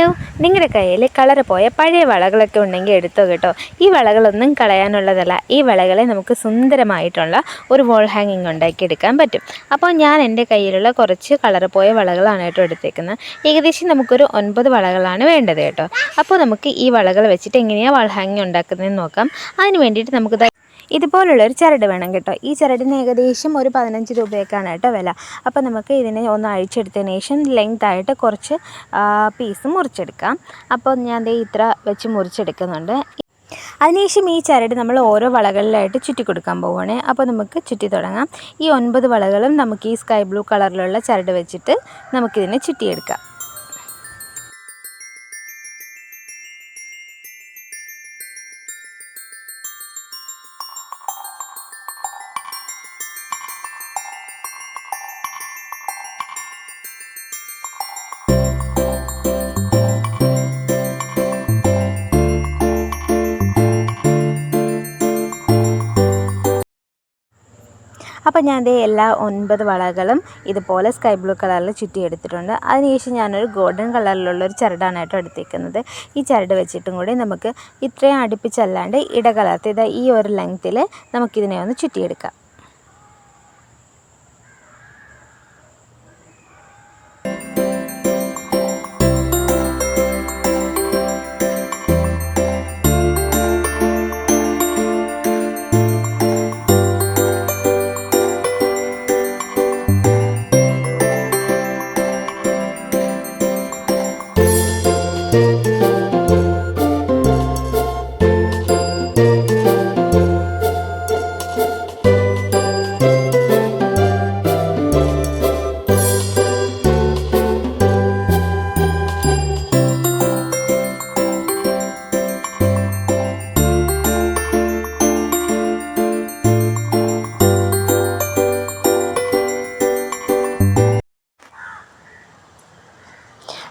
Hello, നിങ്ങളുടെ കയ്യിൽ colour പോയ പഴയ വളകളൊക്കെ ഉണ്ടെങ്കിൽ എടുത്തോ കേട്ടോ. ഈ വളകളൊന്നും കളയാനുള്ളതല്ല. ഈ വളകളെ നമുക്ക് സുന്ദരമായിട്ടുള്ള ഒരു വോൾ ഹാങ്ങിങ് ഉണ്ടാക്കിയെടുക്കാൻ പറ്റും. അപ്പോൾ ഞാൻ എൻ്റെ കയ്യിലുള്ള കുറച്ച് കളർ പോയ വളകളാണ് കേട്ടോ എടുത്തേക്കുന്നത്. ഏകദേശം നമുക്കൊരു 9 വളകളാണ് വേണ്ടത് കേട്ടോ. അപ്പോൾ നമുക്ക് ഈ വളകൾ വെച്ചിട്ട് എങ്ങനെയാണ് വാൾ ഹാങ്ങിങ് ഉണ്ടാക്കുന്നതെന്ന് നോക്കാം. അതിന് വേണ്ടിയിട്ട് നമുക്ക് ഇതുപോലുള്ളൊരു ചരട് വേണം കേട്ടോ. ഈ ചരടിന് ഏകദേശം ഒരു 15 രൂപയൊക്കെയാണ് കേട്ടോ വില. അപ്പോൾ നമുക്ക് ഇതിനെ ഒന്ന് അഴിച്ചെടുത്തതിന് ശേഷം ലെങ്തായിട്ട് കുറച്ച് പീസ് മുറിച്ചെടുക്കാം. അപ്പോൾ ഞാൻ ഇത്ര വെച്ച് മുറിച്ചെടുക്കുന്നുണ്ട്. അതിനുശേഷം ഈ ചരട് നമ്മൾ ഓരോ വളകളിലായിട്ട് ചുറ്റി കൊടുക്കാൻ പോവുകയാണ്. അപ്പോൾ നമുക്ക് ചുറ്റി തുടങ്ങാം. ഈ 9 വളകളും നമുക്ക് ഈ സ്കൈ ബ്ലൂ കളറിലുള്ള ചരട് വെച്ചിട്ട് നമുക്കിതിനെ ചുറ്റിയെടുക്കാം. അപ്പോൾ ഞാൻ എല്ലാ 9 വളകളും ഇതുപോലെ സ്കൈ ബ്ലൂ കളറിൽ ചുറ്റിയെടുത്തിട്ടുണ്ട്. അതിനുശേഷം ഞാനൊരു ഗോൾഡൻ കളറിലുള്ളൊരു ചരടാണ് കേട്ടോ എടുത്തേക്കുന്നത്. ഈ ചരട് വെച്ചിട്ടും കൂടി നമുക്ക് ഇത്രയും അടുപ്പിച്ചല്ലാണ്ട് ഇടകലർത്തി ഈ ഒരു ലെങ്ത്തിൽ നമുക്കിതിനെ ഒന്ന് ചുറ്റിയെടുക്കാം.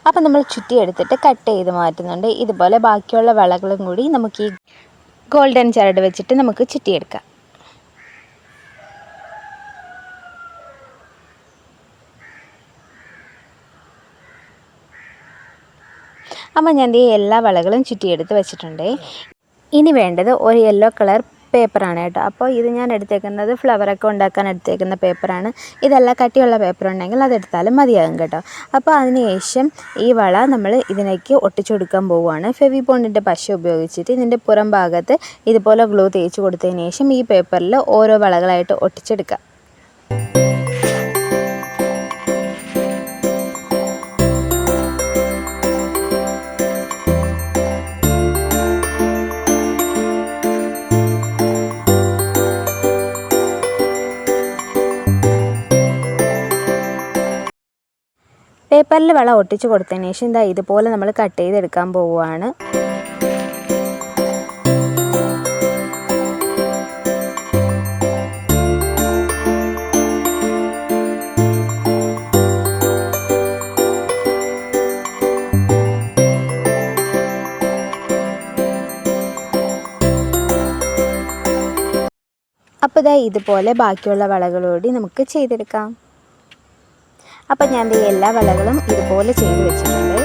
അപ്പോൾ നമ്മൾ ചുറ്റിയെടുത്തിട്ട് കട്ട് ചെയ്ത് മാറ്റുന്നുണ്ട്. ഇതുപോലെ ബാക്കിയുള്ള വളകളും കൂടി നമുക്ക് ഈ ഗോൾഡൻ ചരട് വെച്ചിട്ട് നമുക്ക് ചുറ്റിയെടുക്കാം. അപ്പോൾ ഞാൻ എല്ലാ വളകളും ചുറ്റിയെടുത്ത് വെച്ചിട്ടുണ്ട്. ഇനി വേണ്ടത് ഒരു യെല്ലോ കളർ പേപ്പറാണ് കേട്ടോ. അപ്പോൾ ഇത് ഞാൻ എടുത്തേക്കുന്നത് ഫ്ലവറൊക്കെ ഉണ്ടാക്കാൻ എടുത്തേക്കുന്ന പേപ്പറാണ്. ഇതെല്ലാം കട്ടിയുള്ള പേപ്പർ ഉണ്ടെങ്കിൽ അതെടുത്താലും മതിയാകും കേട്ടോ. അപ്പോൾ അതിനുശേഷം ഈ വള നമ്മൾ ഇതിലേക്ക് ഒട്ടിച്ചു കൊടുക്കാൻ പോവുകയാണ്. ഫെവിബോണ്ടിൻ്റെ പശ ഉപയോഗിച്ചിട്ട് ഇതിൻ്റെ പുറം ഭാഗത്ത് ഇതുപോലെ ഗ്ലൂ തേച്ച് കൊടുത്തതിന് ശേഷം ഈ പേപ്പറിൽ ഓരോ വളകളായിട്ട് ഒട്ടിച്ചെടുക്കാം. പേപ്പറിൽ വള ഒട്ടിച്ച് കൊടുത്തതിന് ശേഷം ഇതുപോലെ നമ്മൾ കട്ട് ചെയ്തെടുക്കാൻ പോവുകയാണ്. അപ്പോൾ ഇതുപോലെ ബാക്കിയുള്ള വളകളോടി നമുക്ക് ചെയ്തെടുക്കാം. അപ്പോൾ ഞാൻ എല്ലാ വളകളും ഇതുപോലെ ചെയ്ത് വെച്ചിട്ടുണ്ട്.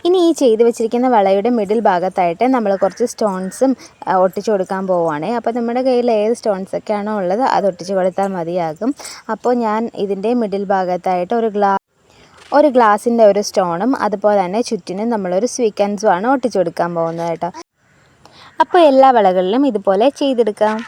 ഇനി ഈ ചെയ്ത് വെച്ചിരിക്കുന്ന വളയുടെ മിഡിൽ ഭാഗത്തായിട്ട് നമ്മൾ കുറച്ച് സ്റ്റോൺസും ഒട്ടിച്ചു കൊടുക്കാൻ പോവുകയാണ്. അപ്പോൾ നമ്മുടെ കയ്യിൽ ഏത് സ്റ്റോൺസൊക്കെയാണോ ഉള്ളത് അത് ഒട്ടിച്ചു കൊടുത്താൽ മതിയാകും. അപ്പോൾ ഞാൻ ഇതിൻ്റെ മിഡിൽ ഭാഗത്തായിട്ട് ഒരു ഗ്ലാസിൻ്റെ ഒരു സ്റ്റോണും അതുപോലെ തന്നെ ചുറ്റിനും നമ്മളൊരു സ്വീക്കൻസും ആണ് ഒട്ടിച്ചു കൊടുക്കാൻ പോകുന്നത് കേട്ടോ. അപ്പോൾ എല്ലാ വളകളിലും ഇതുപോലെ ചെയ്തെടുക്കാം.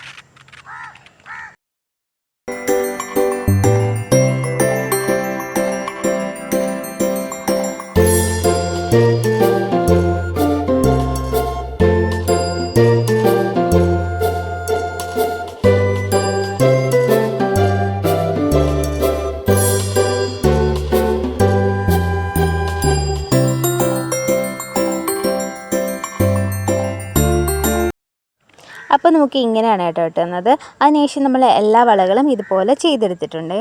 അപ്പോൾ നമുക്ക് ഇങ്ങനെയാണ് കേട്ടോ കിട്ടുന്നത്. അതിനുശേഷം നമ്മൾ എല്ലാ വളകളും ഇതുപോലെ ചെയ്തെടുത്തിട്ടുണ്ട്.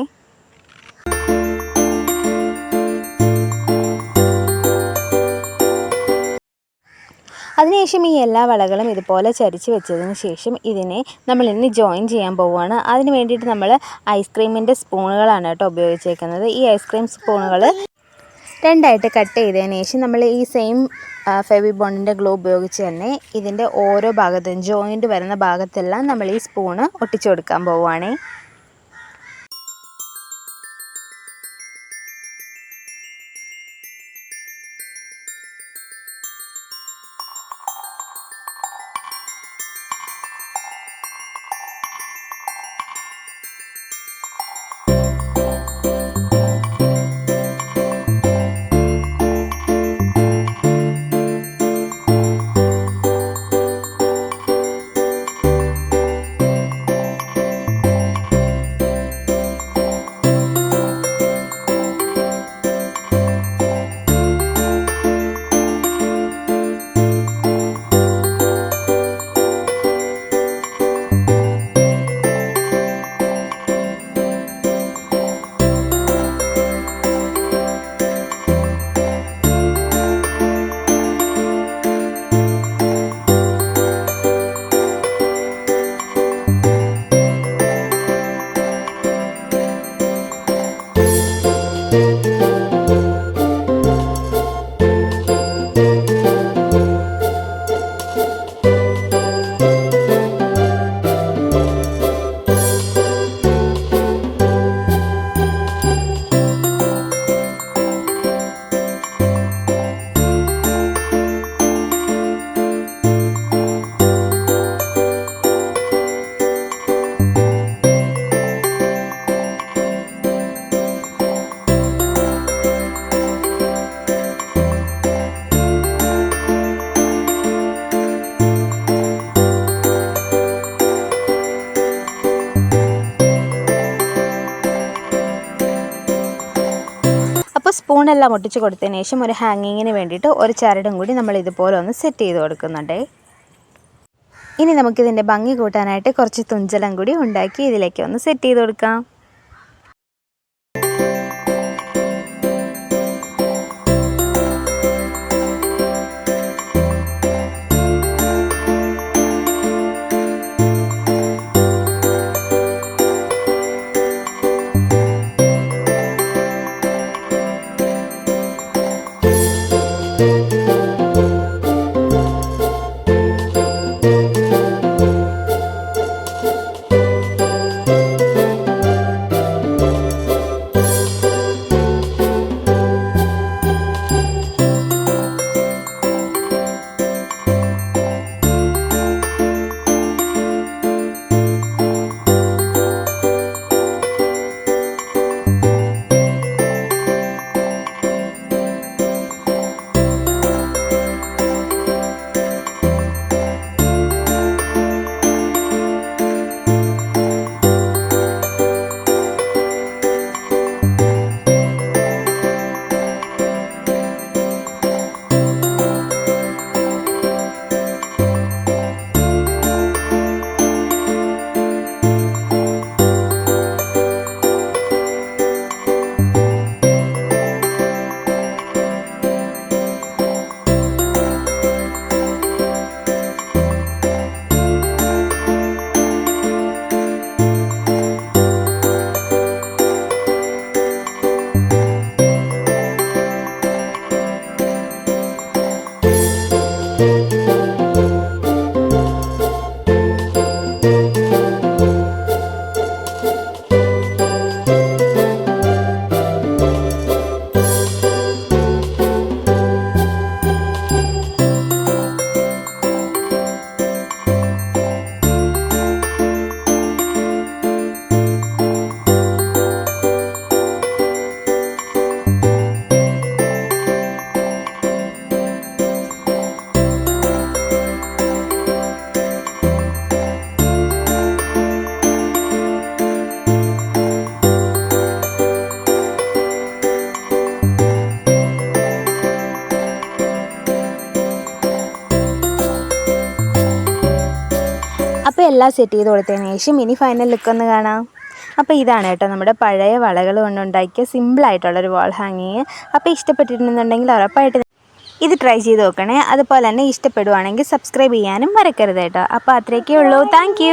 അതിനുശേഷം ഈ എല്ലാ വളകളും ഇതുപോലെ ചരിച്ച് വെച്ചതിന് ശേഷം ഇതിനെ നമ്മൾ ഇനി ജോയിൻ ചെയ്യാൻ പോവുകയാണ്. അതിന് വേണ്ടിയിട്ട് നമ്മൾ ഐസ്ക്രീമിൻ്റെ സ്പൂണുകളാണ് കേട്ടോ ഉപയോഗിച്ചേക്കുന്നത്. ഈ ഐസ്ക്രീം സ്പൂണുകൾ രണ്ടായിട്ട് കട്ട് ചെയ്തതിന് ശേഷം നമ്മൾ ഈ സെയിം ഫെവിബോണ്ടിൻ്റെ ഗ്ലൂ ഉപയോഗിച്ച് തന്നെ ഇതിൻ്റെ ഓരോ ഭാഗത്തും ജോയിൻറ്റ് വരുന്ന ഭാഗത്തെല്ലാം നമ്മൾ ഈ സ്പൂണ് ഒട്ടിച്ചു കൊടുക്കാൻ പോവുകയാണ്. സ്പൂണെല്ലാം ഒട്ടിച്ച് കൊടുത്തതിന് ശേഷം ഒരു ഹാങ്ങിങ്ങിന് വേണ്ടിയിട്ട് ഒരു ചരടും കൂടി നമ്മൾ ഇതുപോലെ ഒന്ന് സെറ്റ് ചെയ്ത് കൊടുക്കുന്നുണ്ട്. ഇനി നമുക്കിതിൻ്റെ ഭംഗി കൂട്ടാനായിട്ട് കുറച്ച് തുഞ്ചലം കൂടി ഉണ്ടാക്കി ഇതിലേക്ക് ഒന്ന് സെറ്റ് ചെയ്ത് കൊടുക്കാം. അപ്പോൾ എല്ലാം സെറ്റ് ചെയ്ത് കൊടുത്തതിന് ശേഷം ഇനി ഫൈനൽ ലുക്ക് ഒന്ന് കാണാം. അപ്പോൾ ഇതാണ് കേട്ടോ നമ്മുടെ പഴയ വളകൾ കൊണ്ടുണ്ടാക്കിയ സിമ്പിളായിട്ടുള്ളൊരു വാൾ ഹാങ്ങിങ്. അപ്പോൾ ഇഷ്ടപ്പെട്ടിട്ടുണ്ടെന്നുണ്ടെങ്കിൽ ഉറപ്പായിട്ട് ഇത് ട്രൈ ചെയ്ത് നോക്കണേ. അതുപോലെ തന്നെ ഇഷ്ടപ്പെടുവാണെങ്കിൽ സബ്സ്ക്രൈബ് ചെയ്യാനും മറക്കരുത് കേട്ടോ. അപ്പോൾ അത്രയൊക്കെ ഉള്ളൂ. താങ്ക്